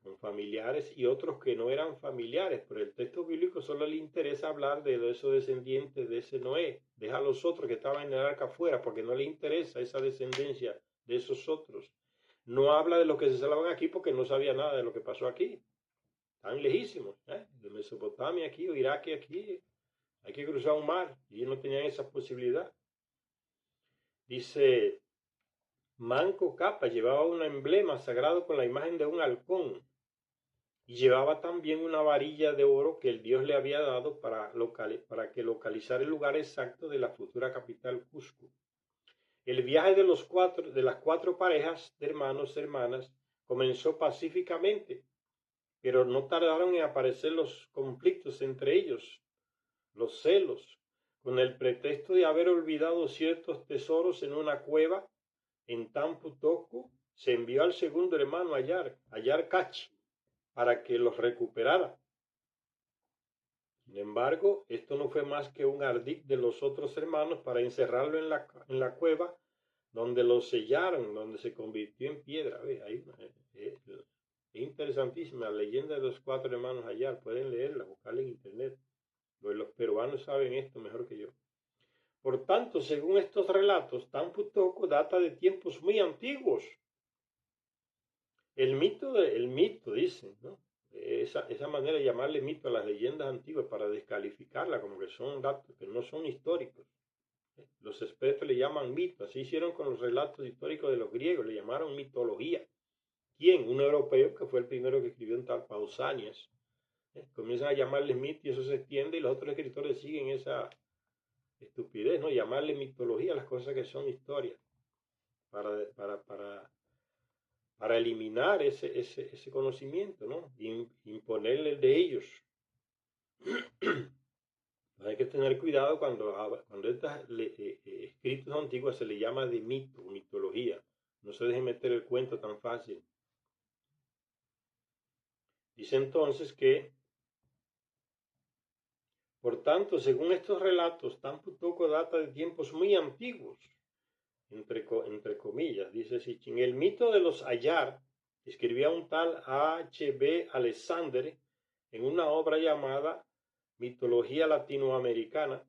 Con familiares y otros que no eran familiares, pero el texto bíblico solo le interesa hablar de esos descendientes de ese Noé. Deja a los otros que estaban en el arca afuera porque no le interesa esa descendencia de esos otros. No habla de los que se salvan aquí porque no sabía nada de lo que pasó aquí. Están lejísimos, de Mesopotamia aquí o Irak aquí. Hay que cruzar un mar y ellos no tenían esa posibilidad. Dice, Manco Cápac llevaba un emblema sagrado con la imagen de un halcón. Y llevaba también una varilla de oro que el dios le había dado para que localizara el lugar exacto de la futura capital Cusco. El viaje de las cuatro parejas de hermanos y hermanas comenzó pacíficamente, pero no tardaron en aparecer los conflictos entre ellos, los celos, con el pretexto de haber olvidado ciertos tesoros en una cueva en Tampu Tocco. Se envió al segundo hermano Ayar Cachi, para que los recuperara. Sin embargo, esto no fue más que un ardid de los otros hermanos para encerrarlo en la cueva, donde lo sellaron, donde se convirtió en piedra. Es interesantísima la leyenda de los cuatro hermanos Ayar. Pueden leerla, buscarla en internet. Los peruanos saben esto mejor que yo. Por tanto, según estos relatos, Tampu Tocco data de tiempos muy antiguos. El mito, dicen, ¿no? Esa manera de llamarle mito a las leyendas antiguas para descalificarla como que son datos que no son históricos. Los expertos le llaman mito, así hicieron con los relatos históricos de los griegos, le llamaron mitología. ¿Quién? Un europeo que fue el primero que escribió en tal Pausanias. Comienzan a llamarles mito y eso se extiende y los otros escritores siguen esa estupidez, ¿no? Llamarle mitología a las cosas que son historias para eliminar ese conocimiento, ¿no? Imponerle el de ellos. Hay que tener cuidado cuando estos escritos antiguos se le llama de mito, mitología. No se deje meter el cuento tan fácil. Dice entonces que, por tanto, según estos relatos, Tampu Tocco data de tiempos muy antiguos, entre comillas, dice Sitchin. El mito de los Ayar, escribía un tal H.B. Alexander en una obra llamada Mitología Latinoamericana,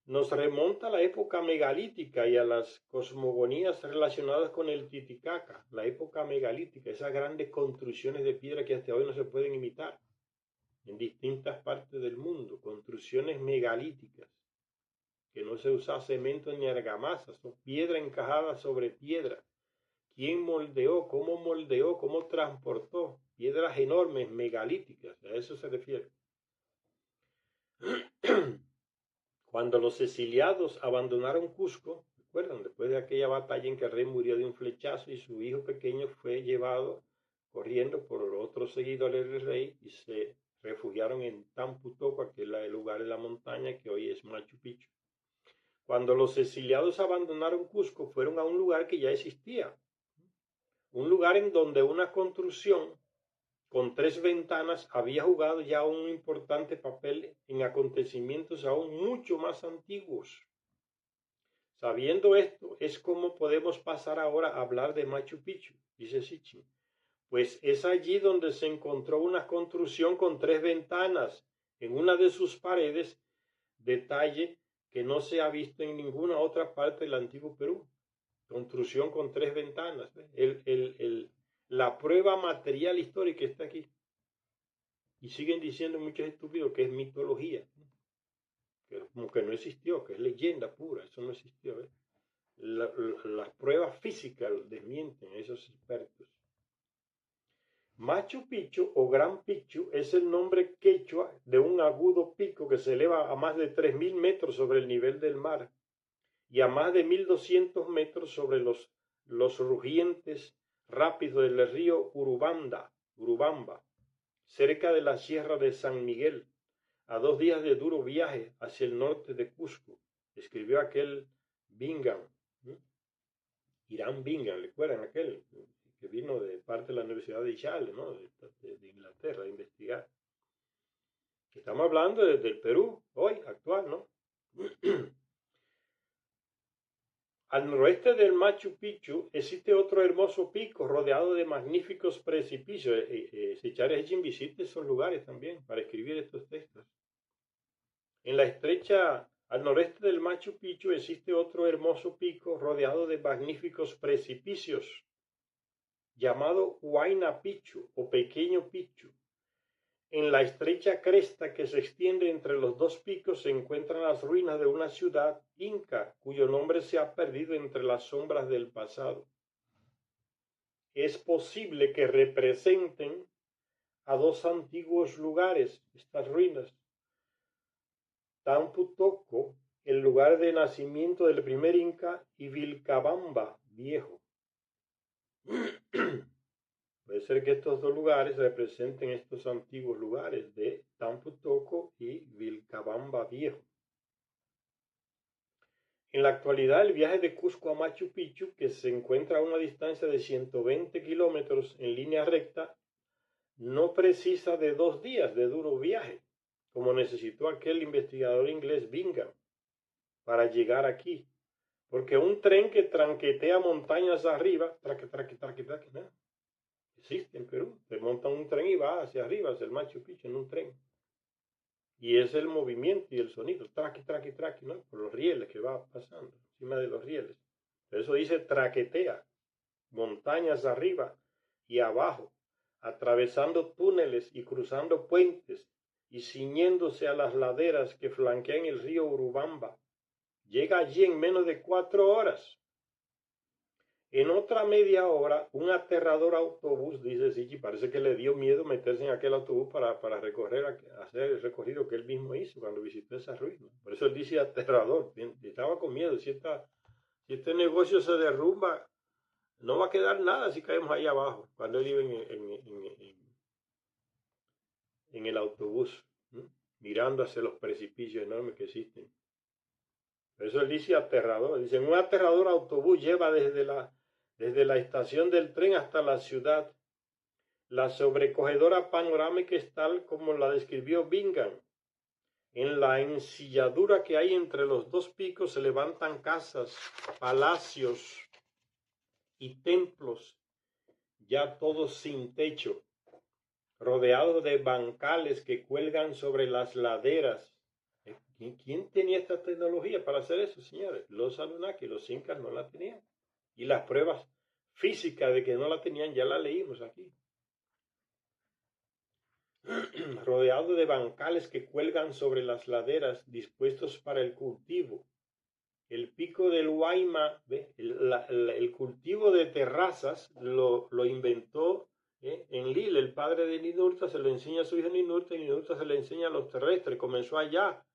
nos remonta a la época megalítica y a las cosmogonías relacionadas con el Titicaca, la época megalítica, esas grandes construcciones de piedra que hasta hoy no se pueden imitar en distintas partes del mundo, construcciones megalíticas, que no se usa cemento ni argamasa, son piedra encajada sobre piedra. ¿Quién moldeó, cómo transportó? Piedras enormes, megalíticas, a eso se refiere. Cuando los exiliados abandonaron Cusco, ¿Recuerdan? Después de aquella batalla en que el rey murió de un flechazo y su hijo pequeño fue llevado corriendo por los otros seguidores del rey y se refugiaron en Tampu Tocco, que es el lugar en la montaña que hoy es Machu Picchu. Cuando los exiliados abandonaron Cusco, fueron a un lugar que ya existía, un lugar en donde una construcción con 3 ventanas había jugado ya un importante papel en acontecimientos aún mucho más antiguos. Sabiendo esto, es como podemos pasar ahora a hablar de Machu Picchu, dice Sitchin. Pues es allí donde se encontró una construcción con 3 ventanas en una de sus paredes, detalle que no se ha visto en ninguna otra parte del antiguo Perú. Construcción con 3 ventanas. La prueba material histórica está aquí. Y siguen diciendo muchos estúpidos que es mitología, como que no existió, que es leyenda pura, eso no existió. Las pruebas físicas desmienten a esos expertos. Machu Picchu o Gran Picchu es el nombre quechua de un agudo pico que se eleva a más de 3.000 metros sobre el nivel del mar y a más de 1.200 metros sobre los rugientes rápidos del río Urubamba, cerca de la Sierra de San Miguel, a 2 días de duro viaje hacia el norte de Cusco, escribió aquel Bingham, Irán Bingham, ¿recuerdan aquel? Que vino de parte de la Universidad de Yale, ¿no? de Inglaterra, a investigar. Estamos hablando del Perú, hoy, actual, ¿no? Al noroeste del Machu Picchu existe otro hermoso pico rodeado de magníficos precipicios. Sicharé Hitchin visite esos lugares también para escribir estos textos. En la estrecha al noreste del Machu Picchu existe otro hermoso pico rodeado de magníficos precipicios, llamado Huayna Picchu o Pequeño Picchu. En la estrecha cresta que se extiende entre los 2 picos se encuentran las ruinas de una ciudad inca cuyo nombre se ha perdido entre las sombras del pasado. Es posible que representen a 2 antiguos lugares, estas ruinas. Tampu Tocco, el lugar de nacimiento del primer inca, y Vilcabamba Viejo. Puede ser que estos 2 lugares representen estos antiguos lugares de Tampu Tocco y Vilcabamba Viejo. En la actualidad, el viaje de Cusco a Machu Picchu, que se encuentra a una distancia de 120 kilómetros en línea recta, no precisa de 2 días de duro viaje, como necesitó aquel investigador inglés Bingham para llegar aquí, porque un tren que tranquetea montañas arriba, ¿no? Existe en Perú, se monta un tren y va hacia arriba, hacia el Machu Picchu en un tren. Y es el movimiento y el sonido, traqui, ¿no? Por los rieles que va pasando, encima de los rieles. Por eso dice traquetea, montañas arriba y abajo, atravesando túneles y cruzando puentes y ciñéndose a las laderas que flanquean el río Urubamba. Llega allí en menos de 4 horas. En otra media hora, un aterrador autobús, dice Sichi, parece que le dio miedo meterse en aquel autobús para hacer el recorrido que él mismo hizo cuando visitó esa ruina. Por eso él dice aterrador, estaba con miedo. Si este negocio se derrumba, no va a quedar nada si caemos ahí abajo, cuando él iba en el autobús, ¿no? Mirando hacia los precipicios enormes que existen. Por eso él dice aterrador. Dice, un aterrador autobús lleva desde la estación del tren hasta la ciudad. La sobrecogedora panorámica es tal como la describió Bingham. En la ensilladura que hay entre los 2 picos se levantan casas, palacios y templos, ya todos sin techo, rodeados de bancales que cuelgan sobre las laderas. ¿Quién tenía esta tecnología para hacer eso, señores? Los Anunnaki, los incas no la tenían. Y las pruebas físicas de que no la tenían ya la leímos aquí. Rodeado de bancales que cuelgan sobre las laderas dispuestos para el cultivo. El pico del Huayna, el cultivo de terrazas lo inventó Enlil, el padre de Ninurta, se lo enseña a su hijo Ninurta y Ninurta se le enseña a los terrestres. Comenzó allá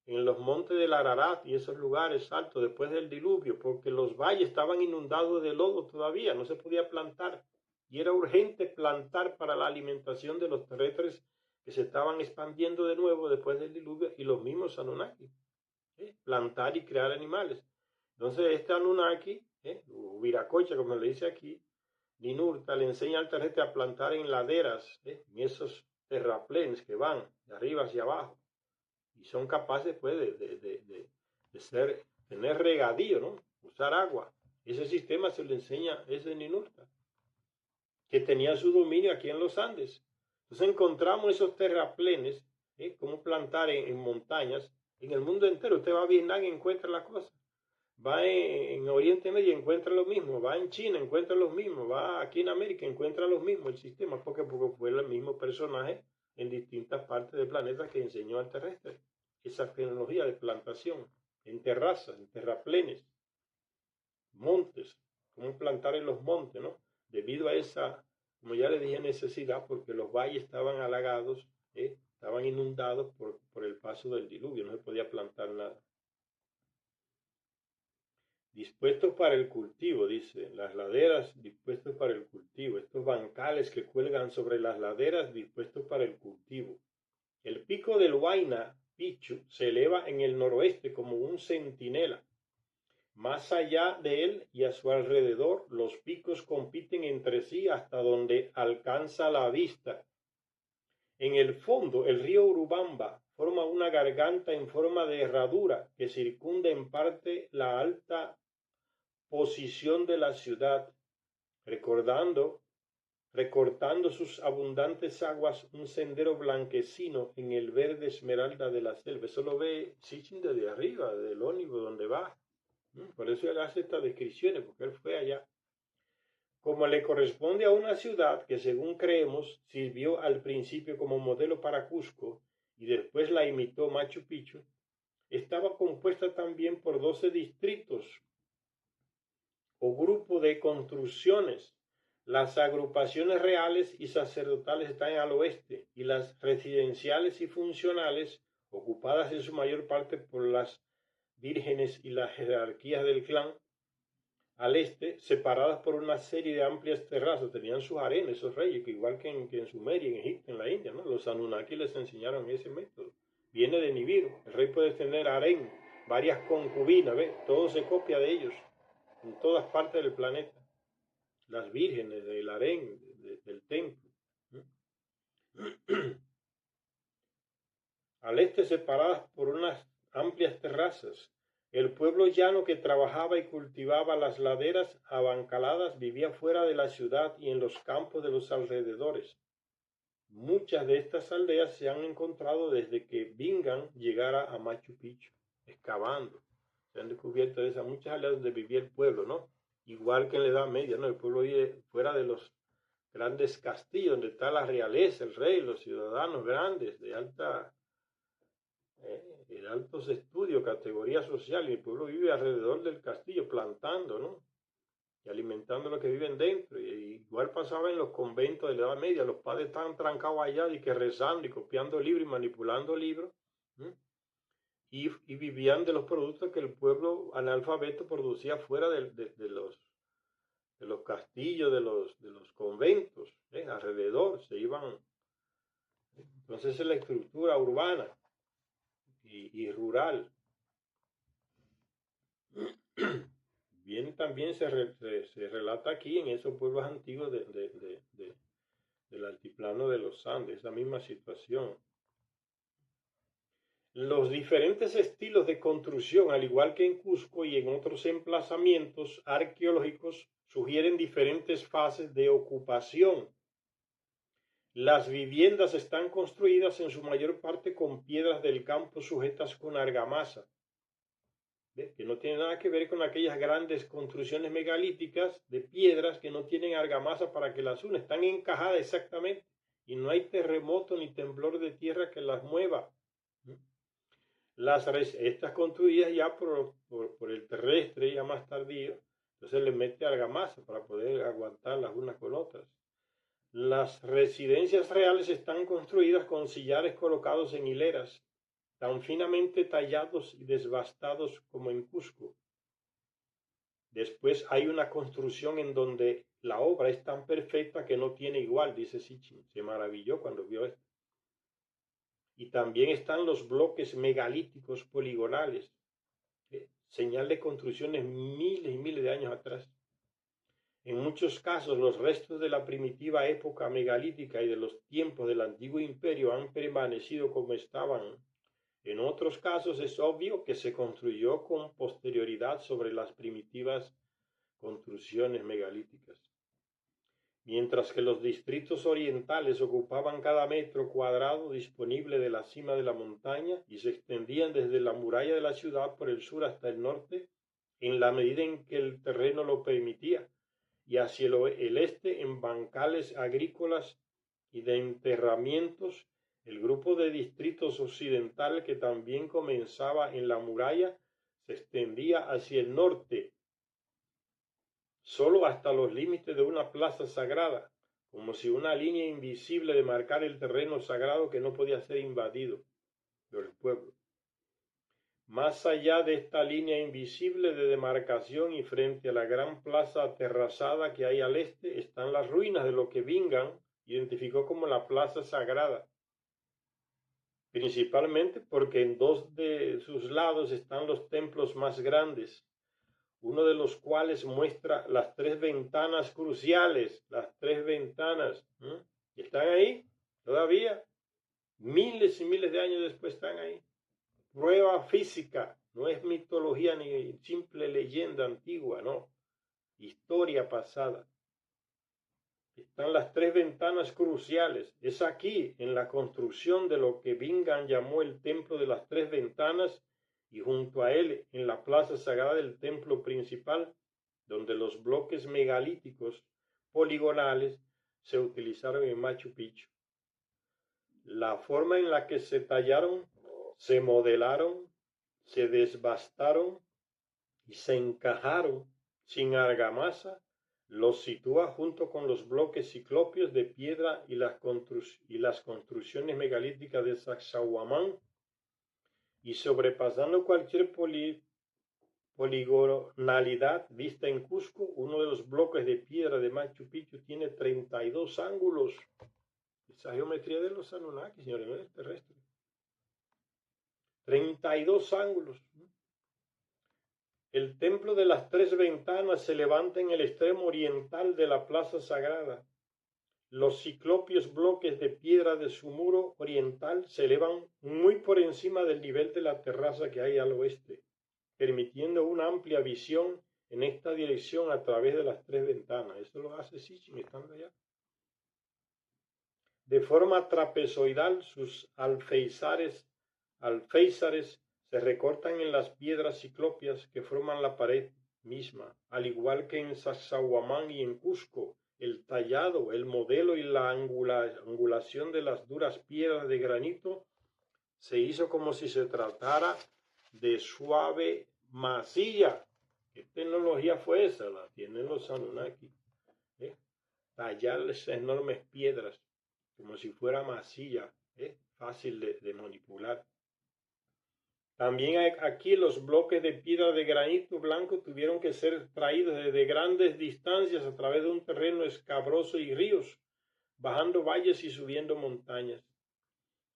en los montes del Ararat y esos lugares altos después del diluvio, porque los valles estaban inundados de lodo todavía, no se podía plantar. Y era urgente plantar para la alimentación de los terrestres que se estaban expandiendo de nuevo después del diluvio y los mismos Anunnaki. Plantar y crear animales. Entonces este Anunnaki, o Viracocha como le dice aquí, Ninurta, le enseña al terrestre a plantar en laderas, en esos terraplenes que van de arriba hacia abajo. Y son capaces pues tener regadío, ¿no? Usar agua. Ese sistema se le enseña ese Ninurta, que tenía su dominio aquí en los Andes. Entonces encontramos esos terraplenes, cómo plantar en montañas, en el mundo entero. Usted va a Vietnam y encuentra las cosas. Va en Oriente Medio y encuentra lo mismo. Va en China, encuentra lo mismo. Va aquí en América, encuentra lo mismo. El sistema, porque fue el mismo personaje en distintas partes del planeta que enseñó al terrestre esa tecnología de plantación en terrazas, en terraplenes, montes, cómo plantar en los montes, ¿no? Debido a esa, como ya le dije, necesidad, porque los valles estaban halagados, estaban inundados por el paso del diluvio, no se podía plantar nada. Dispuestos para el cultivo, dice, las laderas dispuestos para el cultivo, estos bancales que cuelgan sobre las laderas dispuestos para el cultivo. El pico del Huayna Picchu se eleva en el noroeste como un centinela. Más allá de él y a su alrededor, los picos compiten entre sí hasta donde alcanza la vista. En el fondo, el río Urubamba forma una garganta en forma de herradura que circunda en parte la alta posición de la ciudad, recortando sus abundantes aguas un sendero blanquecino en el verde esmeralda de la selva. Eso lo ve Sitchin desde arriba, del ónibus donde va. Por eso él hace estas descripciones, porque él fue allá. Como le corresponde a una ciudad que, según creemos, sirvió al principio como modelo para Cusco y después la imitó Machu Picchu, estaba compuesta también por 12 distritos o grupo de construcciones. Las agrupaciones reales y sacerdotales están al oeste y las residenciales y funcionales, ocupadas en su mayor parte por las vírgenes y las jerarquías del clan, al este, separadas por una serie de amplias terrazas. Tenían sus arenas, esos reyes, que igual que en Sumeria, en Egipto, en la India, ¿no? Los Anunnaki les enseñaron ese método. Viene de Nibiru. El rey puede tener harén, varias concubinas, ¿ves? Todo se copia de ellos en todas partes del planeta. Las vírgenes del harén, del templo. Al este, separadas por unas amplias terrazas. El pueblo llano que trabajaba y cultivaba las laderas abancaladas vivía fuera de la ciudad y en los campos de los alrededores. Muchas de estas aldeas se han encontrado desde que Bingham llegara a Machu Picchu, excavando. Se han descubierto esas muchas aldeas donde vivía el pueblo, ¿no? Igual que en la Edad Media, ¿no? El pueblo vive fuera de los grandes castillos, donde está la realeza, el rey, los ciudadanos grandes, de altos estudios, categoría social, y el pueblo vive alrededor del castillo, plantando, ¿no? Y alimentando a los que viven dentro. Y igual pasaba en los conventos de la Edad Media, los padres estaban trancados allá y que rezando y copiando libros y manipulando libros, y vivían de los productos que el pueblo analfabeto producía fuera de los castillos, de los conventos, alrededor, se iban. Entonces es la estructura urbana y rural. Bien, también se relata aquí en esos pueblos antiguos del altiplano de los Andes, esa misma situación. Los diferentes estilos de construcción, al igual que en Cusco y en otros emplazamientos arqueológicos, sugieren diferentes fases de ocupación. Las viviendas están construidas en su mayor parte con piedras del campo sujetas con argamasa, que no tiene nada que ver con aquellas grandes construcciones megalíticas de piedras que no tienen argamasa para que las unan, están encajadas exactamente y no hay terremoto ni temblor de tierra que las mueva. Estas construidas ya por el terrestre, ya más tardío, entonces le mete argamasa para poder aguantar las unas con otras. Las residencias reales están construidas con sillares colocados en hileras tan finamente tallados y desbastados como en Cusco. Después hay una construcción en donde la obra es tan perfecta que no tiene igual, dice Sitchin. Se maravilló cuando vio esto. Y también están los bloques megalíticos poligonales, señal de construcciones miles y miles de años atrás. En muchos casos, los restos de la primitiva época megalítica y de los tiempos del antiguo imperio han permanecido como estaban. En otros casos es obvio que se construyó con posterioridad sobre las primitivas construcciones megalíticas. Mientras que los distritos orientales ocupaban cada metro cuadrado disponible de la cima de la montaña y se extendían desde la muralla de la ciudad por el sur hasta el norte, en la medida en que el terreno lo permitía, y hacia el este en bancales agrícolas y de enterramientos, el grupo de distritos occidental que también comenzaba en la muralla se extendía hacia el norte, solo hasta los límites de una plaza sagrada, como si una línea invisible demarcara el terreno sagrado que no podía ser invadido por el pueblo. Más allá de esta línea invisible de demarcación y frente a la gran plaza aterrazada que hay al este, están las ruinas de lo que Bingham identificó como la plaza sagrada, principalmente porque en dos de sus lados están los templos más grandes, uno de los cuales muestra las tres ventanas cruciales, las tres ventanas, están ahí todavía, miles y miles de años después están ahí. Prueba física, no es mitología ni simple leyenda antigua, no, historia pasada. Están las tres ventanas cruciales. Es aquí, en la construcción de lo que Bingham llamó el templo de las tres ventanas, y junto a él, en la plaza sagrada del templo principal, donde los bloques megalíticos poligonales se utilizaron en Machu Picchu. La forma en la que se tallaron, se modelaron, se desbastaron y se encajaron sin argamasa, los sitúa junto con los bloques ciclópeos de piedra y las construcciones megalíticas de Sacsayhuamán, y sobrepasando cualquier poligonalidad vista en Cusco, uno de los bloques de piedra de Machu Picchu tiene 32 ángulos. Esa geometría de los Anunnaki, señores, no es terrestre. 32 ángulos. El templo de las tres ventanas se levanta en el extremo oriental de la plaza sagrada. Los ciclópeos bloques de piedra de su muro oriental se elevan muy por encima del nivel de la terraza que hay al oeste, permitiendo una amplia visión en esta dirección a través de las tres ventanas. Eso lo hace Sitchin estando allá. De forma trapezoidal, sus alféizares se recortan en las piedras ciclópeas que forman la pared misma, al igual que en Sacsayhuamán y en Cusco. El tallado, el modelo y la angulación de las duras piedras de granito se hizo como si se tratara de suave masilla. ¿Qué tecnología fue esa? La tienen los Anunnaki. Tallar esas enormes piedras como si fuera masilla, fácil de manipular. También aquí los bloques de piedra de granito blanco tuvieron que ser traídos desde grandes distancias a través de un terreno escabroso y ríos, bajando valles y subiendo montañas.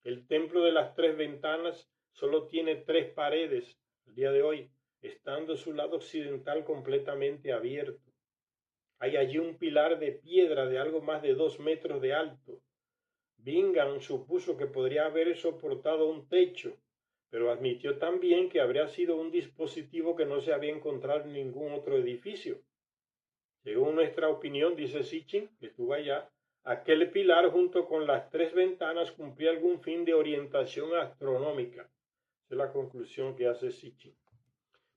El templo de las tres ventanas solo tiene tres paredes al día de hoy, estando su lado occidental completamente abierto. Hay allí un pilar de piedra de algo más de 2 metros de alto. Bingham supuso que podría haber soportado un techo, pero admitió también que habría sido un dispositivo que no se había encontrado en ningún otro edificio. Según nuestra opinión, dice Sitchin, que estuvo allá, aquel pilar junto con las tres ventanas cumplía algún fin de orientación astronómica. Esa es la conclusión que hace Sitchin.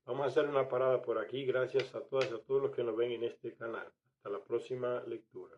Vamos a hacer una parada por aquí. Gracias a todas y a todos los que nos ven en este canal. Hasta la próxima lectura.